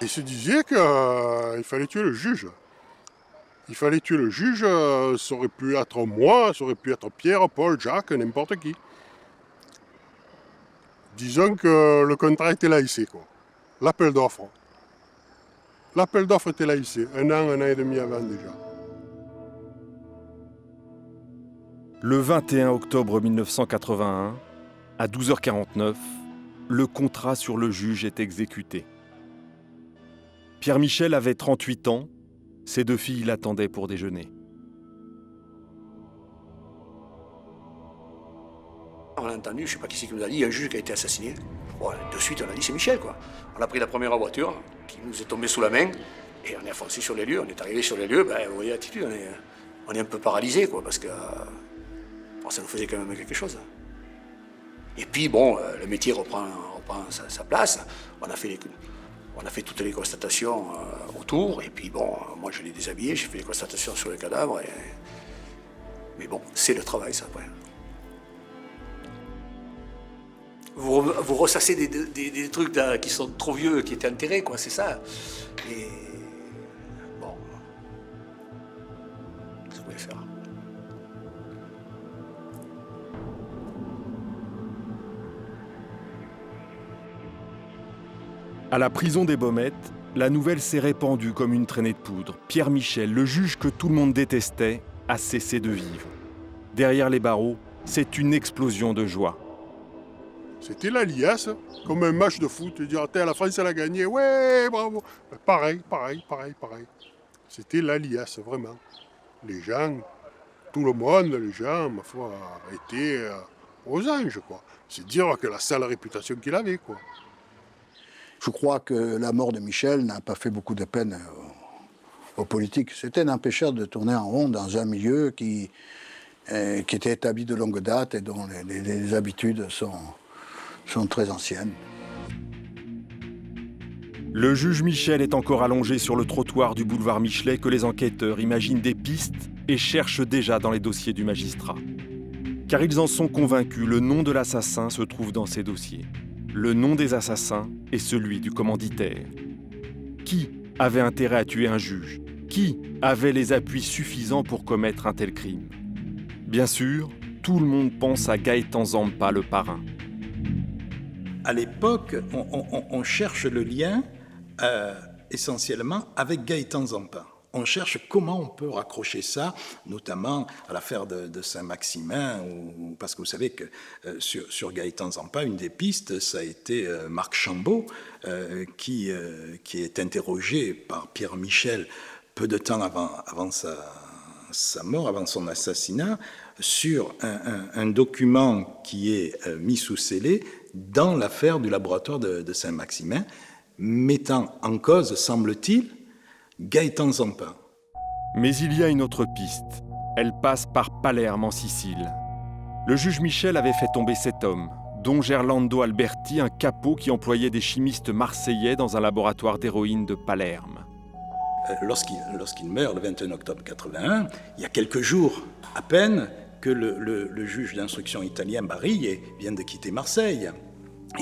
Il se disait qu'il fallait tuer le juge. Il fallait tuer le juge, ça aurait pu être moi, ça aurait pu être Pierre, Paul, Jacques, n'importe qui. Disons que le contrat était laissé, quoi. L'appel d'offres. L'appel d'offres était laissé, un an et demi avant déjà. Le 21 octobre 1981, à 12h49, le contrat sur le juge est exécuté. Pierre Michel avait 38 ans, ses deux filles l'attendaient pour déjeuner. On a entendu, je ne sais pas qui c'est qui nous a dit, il y a un juge qui a été assassiné. Bon, de suite, on a dit c'est Michel, quoi. On a pris la première voiture qui nous est tombée sous la main et on est foncé sur les lieux. On est arrivé sur les lieux, ben, vous voyez l'attitude, on est un peu paralysé, quoi, parce que Alors, ça nous faisait quand même quelque chose. Et puis, bon, le métier reprend sa place. On a fait toutes les constatations autour. Et puis, bon, moi, je l'ai déshabillé, j'ai fait les constatations sur le cadavre. Mais bon, c'est le travail, ça, après. Vous ressassez des trucs là, qui sont trop vieux, qui étaient enterrés, quoi, c'est ça. Et bon, ça pouvait faire. À la prison des Baumettes, la nouvelle s'est répandue comme une traînée de poudre. Pierre Michel, le juge que tout le monde détestait, a cessé de vivre. Derrière les barreaux, c'est une explosion de joie. C'était la liesse, comme un match de foot. Dire, la France, elle a gagné, ouais, bravo. Pareil. C'était la liesse, vraiment. Les gens, tout le monde, les gens, ma foi, étaient aux anges, quoi. C'est dire que la sale réputation qu'il avait, quoi. Je crois que la mort de Michel n'a pas fait beaucoup de peine aux politiques. C'était un empêcheur de tourner en rond dans un milieu qui était établi de longue date et dont les habitudes sont très anciennes. Le juge Michel est encore allongé sur le trottoir du boulevard Michelet que les enquêteurs imaginent des pistes et cherchent déjà dans les dossiers du magistrat. Car ils en sont convaincus, le nom de l'assassin se trouve dans ces dossiers. Le nom des assassins est celui du commanditaire. Qui avait intérêt à tuer un juge? Qui avait les appuis suffisants pour commettre un tel crime? Bien sûr, tout le monde pense à Gaëtan Zampa, le parrain. À l'époque, on cherche le lien essentiellement avec Gaëtan Zampa. On cherche comment on peut raccrocher ça, notamment à l'affaire de Saint-Maximin, parce que vous savez que sur Gaëtan Zampa, une des pistes, ça a été Marc Chambaud, qui est interrogé par Pierre Michel peu de temps avant sa mort, avant son assassinat, sur un document qui est mis sous scellé dans l'affaire du laboratoire de Saint-Maximin, mettant en cause, semble-t-il, Gaëtan Zampa. Mais il y a une autre piste. Elle passe par Palerme en Sicile. Le juge Michel avait fait tomber cet homme, dont Gerlando Alberti, un capot qui employait des chimistes marseillais dans un laboratoire d'héroïne de Palerme. Lorsqu'il meurt le 21 octobre 81, il y a quelques jours à peine que le juge d'instruction italien Barille vient de quitter Marseille.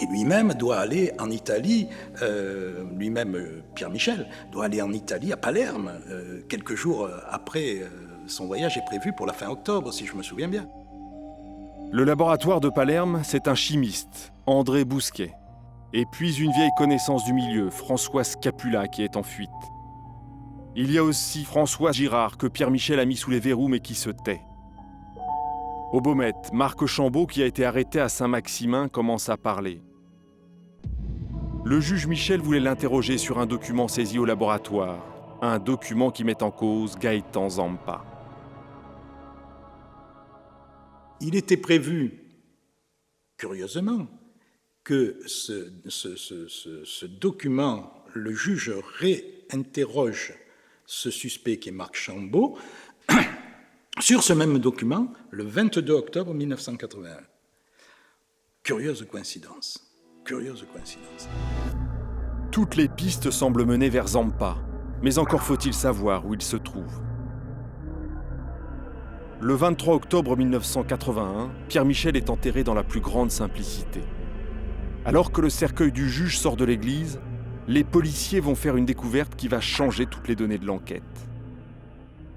Et lui-même doit aller en Italie, Pierre Michel, doit aller en Italie, à Palerme, quelques jours après son voyage est prévu pour la fin octobre, si je me souviens bien. Le laboratoire de Palerme, c'est un chimiste, André Bousquet. Et puis une vieille connaissance du milieu, François Scapula, qui est en fuite. Il y a aussi François Girard, que Pierre Michel a mis sous les verrous, mais qui se tait. Aux Baumettes, Marc Chambaud, qui a été arrêté à Saint-Maximin, commence à parler. Le juge Michel voulait l'interroger sur un document saisi au laboratoire, un document qui met en cause Gaëtan Zampa. Il était prévu, curieusement, que ce document, le juge réinterroge ce suspect qui est Marc Chambaud, sur ce même document, le 22 octobre 1981. Curieuse coïncidence. Toutes les pistes semblent mener vers Zampa, mais encore faut-il savoir où il se trouve. Le 23 octobre 1981, Pierre Michel est enterré dans la plus grande simplicité. Alors que le cercueil du juge sort de l'église, les policiers vont faire une découverte qui va changer toutes les données de l'enquête.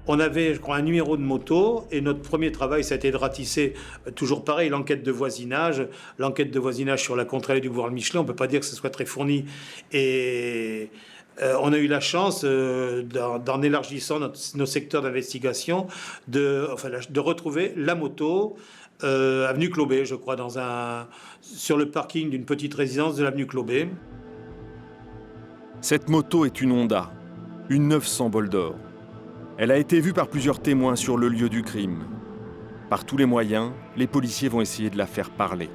On avait, je crois, un numéro de moto et notre premier travail, ça a été de ratisser, toujours pareil, l'enquête de voisinage sur la contre-allée du boulevard Michelet. On ne peut pas dire que ce soit très fourni. Et on a eu la chance, en élargissant nos secteurs d'investigation, de retrouver la moto, avenue Clobé, je crois, sur le parking d'une petite résidence de l'avenue Clobé. Cette moto est une Honda, une 900 bol d'or. Elle a été vue par plusieurs témoins sur le lieu du crime. Par tous les moyens, les policiers vont essayer de la faire parler.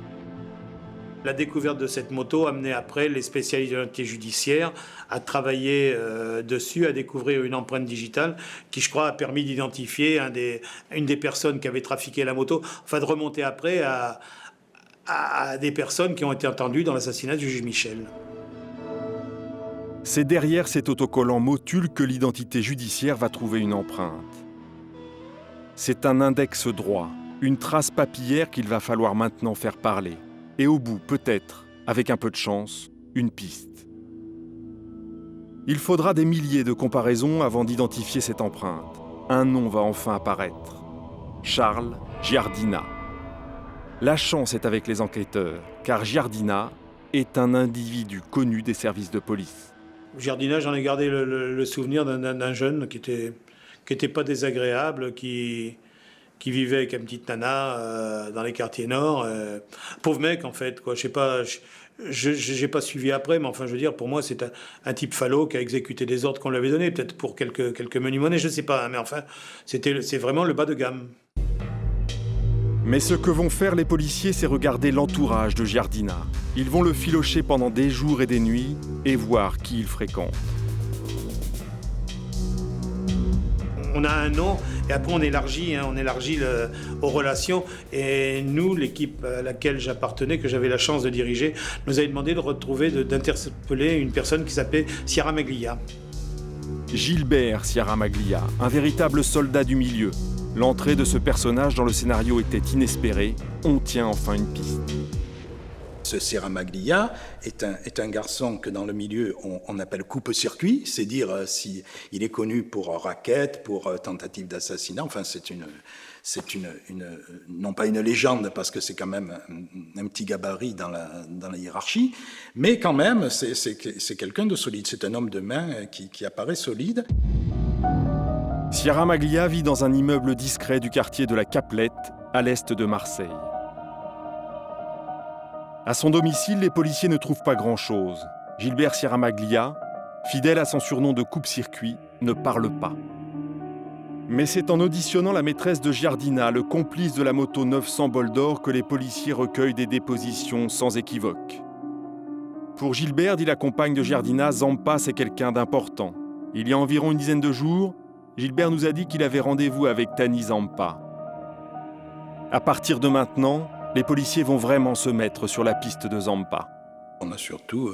La découverte de cette moto a amené après les spécialistes de l'enquête judiciaire à travailler dessus, à découvrir une empreinte digitale qui, je crois, a permis d'identifier une des personnes qui avait trafiqué la moto, enfin de remonter après à des personnes qui ont été entendues dans l'assassinat du juge Michel. C'est derrière cet autocollant Motul que l'identité judiciaire va trouver une empreinte. C'est un index droit, une trace papillaire qu'il va falloir maintenant faire parler. Et au bout, peut-être, avec un peu de chance, une piste. Il faudra des milliers de comparaisons avant d'identifier cette empreinte. Un nom va enfin apparaître. Charles Giardina. La chance est avec les enquêteurs, car Giardina est un individu connu des services de police. Giardina, j'en ai gardé le souvenir d'un jeune qui était pas désagréable, qui vivait avec une petite nana dans les quartiers nord. Pauvre mec, en fait, quoi. Je sais pas, j'ai pas suivi après, mais enfin, je veux dire, pour moi, c'est un type falot qui a exécuté des ordres qu'on lui avait donnés, peut-être pour quelques menus monnaies, je sais pas, hein, mais enfin, c'est vraiment le bas de gamme. Mais ce que vont faire les policiers, c'est regarder l'entourage de Giardina. Ils vont le filocher pendant des jours et des nuits et voir qui il fréquente. On a un nom et après on élargit aux relations. Et nous, l'équipe à laquelle j'appartenais, que j'avais la chance de diriger, nous avait demandé de retrouver, d'interpeller une personne qui s'appelait Ciaramaglia. Gilbert Ciaramaglia, un véritable soldat du milieu. L'entrée de ce personnage dans le scénario était inespérée. On tient enfin une piste. Ce Ciaramaglia est un garçon que dans le milieu on appelle coupe-circuit, c'est dire si il est connu pour racket, pour tentative d'assassinat. Enfin, c'est non pas une légende parce que c'est quand même un petit gabarit dans la hiérarchie, mais quand même c'est quelqu'un de solide. C'est un homme de main qui apparaît solide. Ciaramaglia vit dans un immeuble discret du quartier de la Caplette, à l'est de Marseille. À son domicile, les policiers ne trouvent pas grand-chose. Gilbert Ciaramaglia, fidèle à son surnom de coupe-circuit, ne parle pas. Mais c'est en auditionnant la maîtresse de Giardina, le complice de la moto 900 bol d'or, que les policiers recueillent des dépositions sans équivoque. Pour Gilbert, dit la compagne de Giardina, Zampa, c'est quelqu'un d'important. Il y a environ une dizaine de jours, Gilbert nous a dit qu'il avait rendez-vous avec Tani Zampa. À partir de maintenant, les policiers vont vraiment se mettre sur la piste de Zampa. On a surtout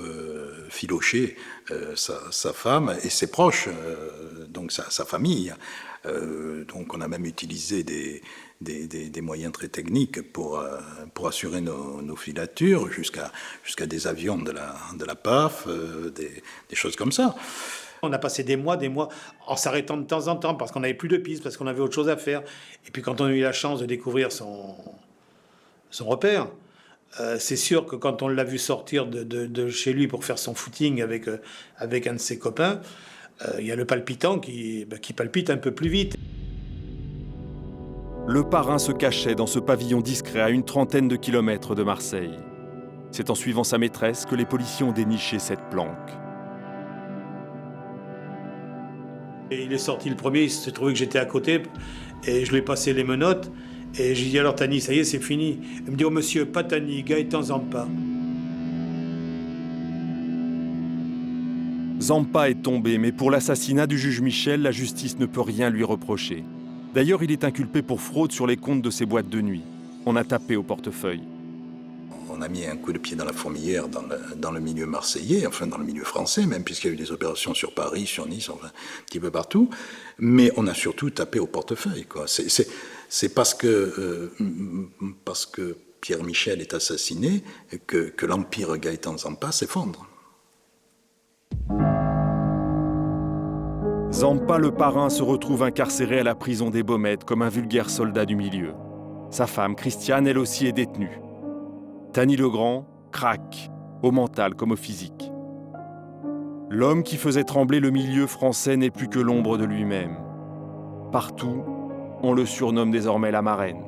filoché sa femme et ses proches, donc sa famille. Donc on a même utilisé des moyens très techniques pour assurer nos filatures, jusqu'à des avions de la PAF, des choses comme ça. On a passé des mois en s'arrêtant de temps en temps parce qu'on n'avait plus de pistes, parce qu'on avait autre chose à faire. Et puis quand on a eu la chance de découvrir son repère, c'est sûr que quand on l'a vu sortir de chez lui pour faire son footing avec un de ses copains, il y a le palpitant qui palpite un peu plus vite. Le parrain se cachait dans ce pavillon discret à une trentaine de kilomètres de Marseille. C'est en suivant sa maîtresse que les policiers ont déniché cette planque. Et il est sorti le premier, il s'est trouvé que j'étais à côté et je lui ai passé les menottes. Et j'ai dit alors Tani, ça y est, c'est fini. Il me dit oh monsieur, pas Tani, Gaëtan Zampa. Zampa est tombé, mais pour l'assassinat du juge Michel, la justice ne peut rien lui reprocher. D'ailleurs, il est inculpé pour fraude sur les comptes de ses boîtes de nuit. On a tapé au portefeuille. On a mis un coup de pied dans la fourmilière dans le milieu marseillais, enfin dans le milieu français même, puisqu'il y a eu des opérations sur Paris, sur Nice, enfin un petit peu partout. Mais on a surtout tapé au portefeuille, quoi. C'est parce que Pierre Michel est assassiné que l'empire Gaëtan Zampa s'effondre. Zampa, le parrain, se retrouve incarcéré à la prison des Baumettes comme un vulgaire soldat du milieu. Sa femme, Christiane, elle aussi est détenue. Tani Legrand craque, au mental comme au physique. L'homme qui faisait trembler le milieu français n'est plus que l'ombre de lui-même. Partout, on le surnomme désormais la marraine.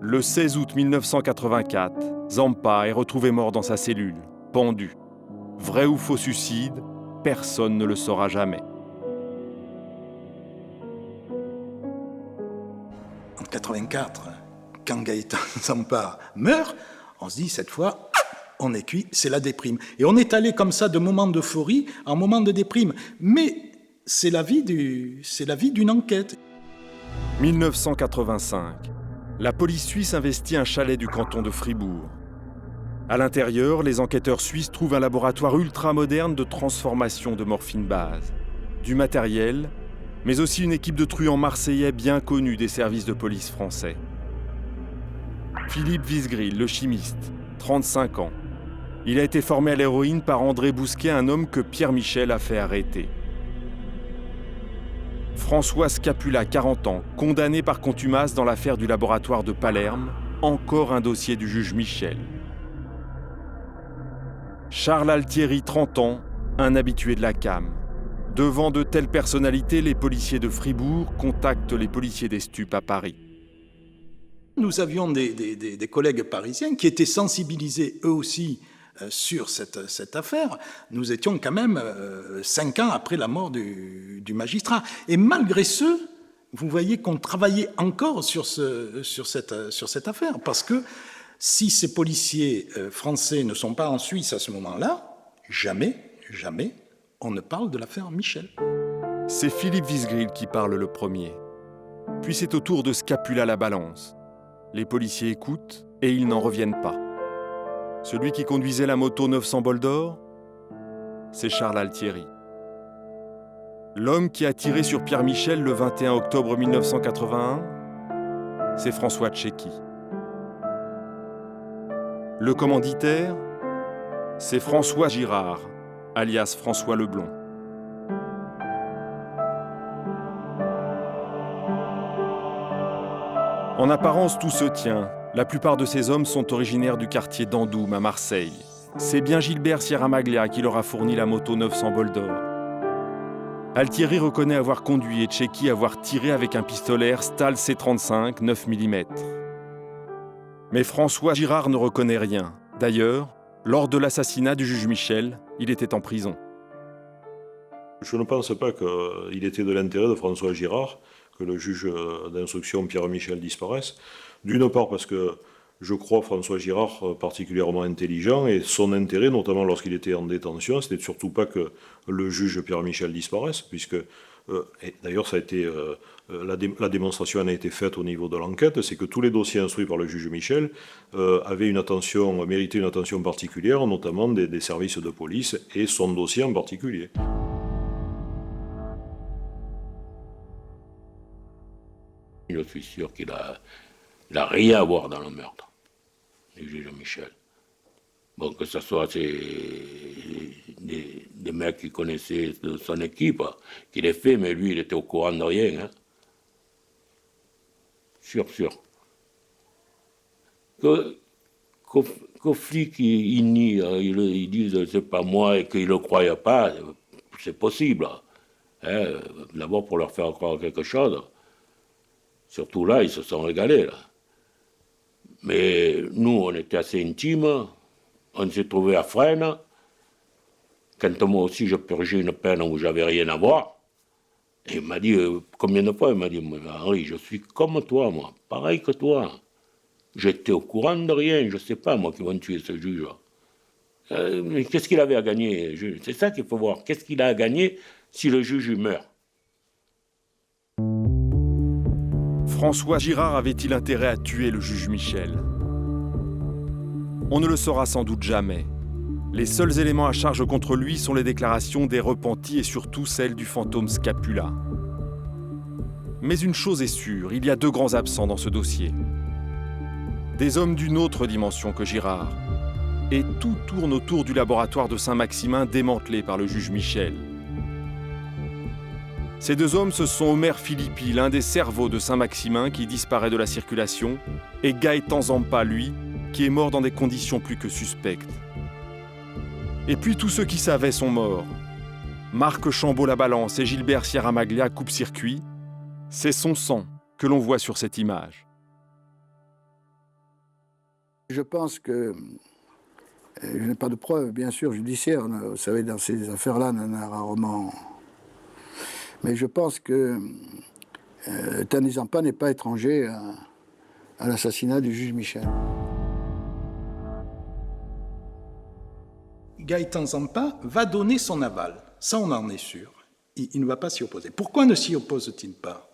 Le 16 août 1984, Zampa est retrouvé mort dans sa cellule, pendu. Vrai ou faux suicide, personne ne le saura jamais. En 84, quand Gaëtan Zampa meurt, on se dit, cette fois, on est cuit, c'est la déprime. Et on est allé comme ça de moment d'euphorie en moment de déprime. Mais c'est la vie d'une enquête. 1985. La police suisse investit un chalet du canton de Fribourg. À l'intérieur, les enquêteurs suisses trouvent un laboratoire ultra-moderne de transformation de morphine base, du matériel, mais aussi une équipe de truands marseillais bien connus des services de police français. Philippe Wiesgrill, le chimiste, 35 ans. Il a été formé à l'héroïne par André Bousquet, un homme que Pierre Michel a fait arrêter. François Scapula, 40 ans, condamné par contumace dans l'affaire du laboratoire de Palerme, encore un dossier du juge Michel. Charles Altieri, 30 ans, un habitué de la CAM. Devant de telles personnalités, les policiers de Fribourg contactent les policiers des stupes à Paris. Nous avions des collègues parisiens qui étaient sensibilisés eux aussi sur cette affaire. Nous étions quand même 5 ans après la mort du magistrat. Et malgré ce, vous voyez qu'on travaillait encore sur cette affaire. Parce que si ces policiers français ne sont pas en Suisse à ce moment-là, jamais on ne parle de l'affaire Michel. C'est Philippe Wiesgrill qui parle le premier. Puis c'est au tour de Scapula la balance. Les policiers écoutent et ils n'en reviennent pas. Celui qui conduisait la moto 900 bol d'or, c'est Charles Altieri. L'homme qui a tiré sur Pierre Michel le 21 octobre 1981, c'est François Tchéky. Le commanditaire, c'est François Girard, alias François Leblond. En apparence, tout se tient. La plupart de ces hommes sont originaires du quartier d'Andoum, à Marseille. C'est bien Gilbert Sierra-Maglia qui leur a fourni la moto 900 bol d'or. Altieri reconnaît avoir conduit et Tchéky avoir tiré avec un pistolet Stahl C35 9 mm. Mais François Girard ne reconnaît rien. D'ailleurs, lors de l'assassinat du juge Michel, il était en prison. Je ne pense pas qu'il était de l'intérêt de François Girard que le juge d'instruction Pierre Michel disparaisse. D'une part parce que je crois François Girard particulièrement intelligent et son intérêt, notamment lorsqu'il était en détention, c'était surtout pas que le juge Pierre Michel disparaisse, puisque, et d'ailleurs ça a été, la démonstration en a été faite au niveau de l'enquête, c'est que tous les dossiers instruits par le juge Michel méritaient une attention particulière, notamment des services de police et son dossier en particulier. Je suis sûr qu'il a rien à voir dans le meurtre du juge Michel. Bon, que ce soit des mecs qui connaissaient son équipe, qui l'ait fait, mais lui, il était au courant de rien. Hein. Sûr. Qu'aux flics, ils nient, ils disent c'est pas moi et qu'ils ne le croient pas, c'est possible. Hein. D'abord pour leur faire croire quelque chose. Surtout là, ils se sont régalés. Là. Mais nous, on était assez intimes. On s'est trouvés à Fresnes. Quand moi aussi, je purgeais une peine où j'avais rien à voir. Et il m'a dit, combien de fois, il m'a dit, Henri, je suis comme toi, moi, pareil que toi. J'étais au courant de rien, je ne sais pas, moi, qui vont tuer ce juge. Mais qu'est-ce qu'il avait à gagner? C'est ça qu'il faut voir. Qu'est-ce qu'il a à gagner si le juge meurt? François Girard avait-il intérêt à tuer le juge Michel? On ne le saura sans doute jamais. Les seuls éléments à charge contre lui sont les déclarations des repentis et surtout celles du fantôme Scapula. Mais une chose est sûre, il y a 2 grands absents dans ce dossier. Des hommes d'une autre dimension que Girard. Et tout tourne autour du laboratoire de Saint-Maximin démantelé par le juge Michel. Ces 2 hommes, ce sont Omer Philippi, l'un des cerveaux de Saint-Maximin qui disparaît de la circulation, et Gaëtan Zampa, lui, qui est mort dans des conditions plus que suspectes. Et puis tous ceux qui savaient sont morts. Marc Chambaud-la-Balance et Gilbert Sierra-Maglia coupe-circuit. C'est son sang que l'on voit sur cette image. Je pense que je n'ai pas de preuves, bien sûr, judiciaires. Vous savez, dans ces affaires-là, on en a rarement. Mais je pense que Tanizampa n'est pas étranger à l'assassinat du juge Michel. Gaëtan Zampa va donner son aval, ça on en est sûr. Il ne va pas s'y opposer. Pourquoi ne s'y oppose-t-il pas?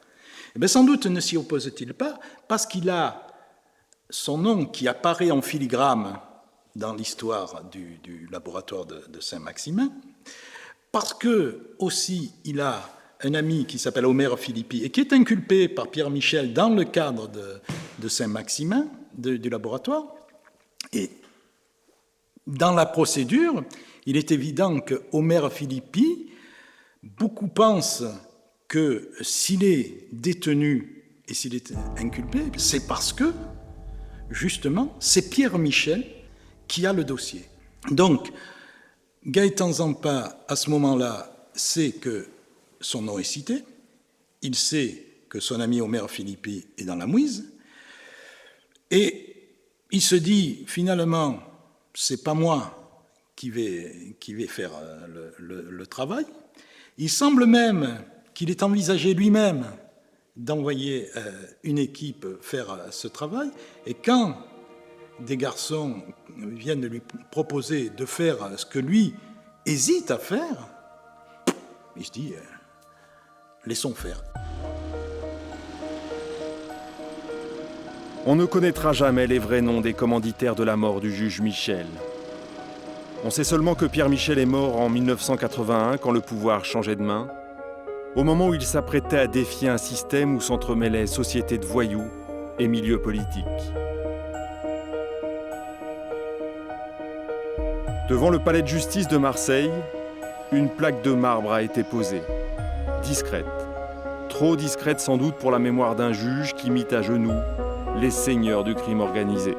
Eh bien, sans doute ne s'y oppose-t-il pas parce qu'il a son nom qui apparaît en filigrane dans l'histoire du laboratoire de Saint-Maximin, parce que aussi il a un ami qui s'appelle Omer Philippi et qui est inculpé par Pierre Michel dans le cadre de Saint-Maximin, du laboratoire. Et dans la procédure, il est évident que Omer Philippi, beaucoup pensent que s'il est détenu et s'il est inculpé, c'est parce que, justement, c'est Pierre Michel qui a le dossier. Donc, Gaëtan Zampa, à ce moment-là, sait que son nom est cité, il sait que son ami Omer Philippi est dans la mouise, et il se dit, finalement, c'est pas moi qui vais faire le travail. Il semble même qu'il ait envisagé lui-même d'envoyer une équipe faire ce travail, et quand des garçons viennent lui proposer de faire ce que lui hésite à faire, il se dit laissons faire. On ne connaîtra jamais les vrais noms des commanditaires de la mort du juge Michel. On sait seulement que Pierre Michel est mort en 1981 quand le pouvoir changeait de main, au moment où il s'apprêtait à défier un système où s'entremêlaient sociétés de voyous et milieux politiques. Devant le palais de justice de Marseille, une plaque de marbre a été posée, discrète, trop discrète sans doute pour la mémoire d'un juge qui mit à genoux les seigneurs du crime organisé.